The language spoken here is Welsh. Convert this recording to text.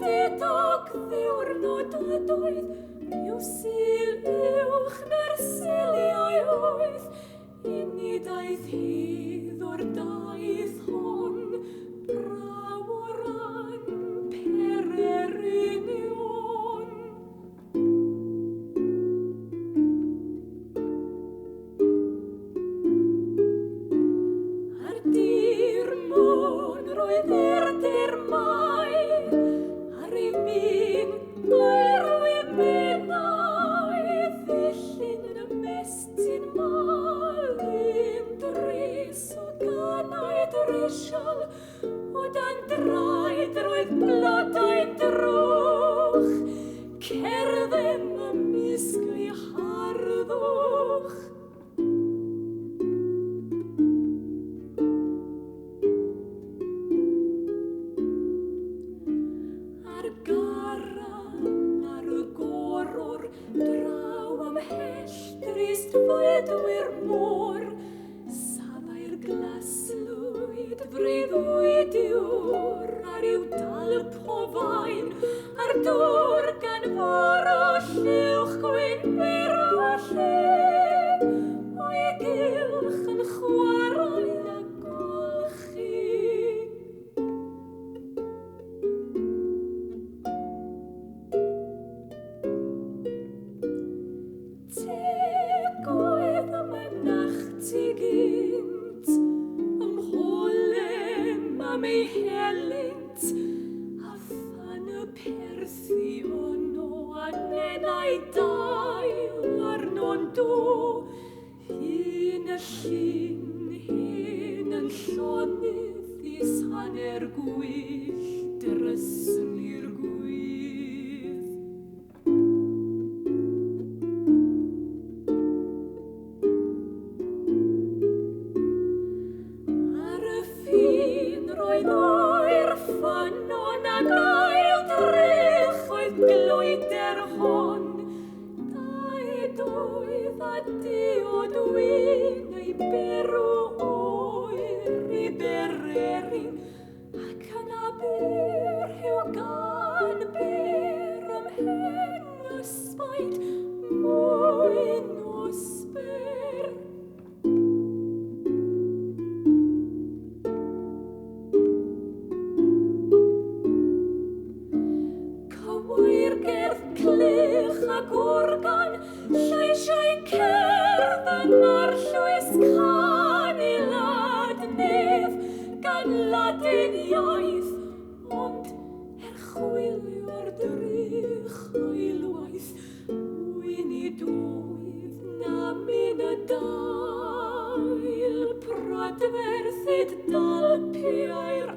Ddidag ddiwrnod oedd i'w syl uwch na'r siliau oedd I ni daeth hydd o'r daeth hon braw o ran Pererinion. Ar dir môn roedd dermau ar ei min mae'r wymenau ddillin yn ymestyn malyn dris o ganau drisial o dan draed roedd blodau'n drwch cerddem ymysg ei harddwch. Ar garan ar y gorwr draw ymhell drist fwydwyr môr saddai'r glaslwyd freuddwydiwr ar i'w dalp o fain a'r dŵr gan fôr o lliwch gwyn byr o lle o'i gylch yn chwarae a golchi. Tegoedd y mynachdy gynt, ymholem am ei helynt, a phan y perthyn o anenau dail arno'n do, hyn y llun, hyn yn llonydd is hanner gwyllt drysni'r gwydd. Ar y ffin roedd oer ffynon ag ail drych oedd glwyder hon. Daed oedd a diod wyn ei berw oer I bererin ac yn aber yw gan ber ymhen ysbaid mwyn o sber. Cywair gerdd clich ac organ lleisiau cerdd yn arllwys can I lad nef gan ladin iaith ond chwilio'r drych ailwaith wyn I dwydd na min y dail pradferthyd dalpiau'r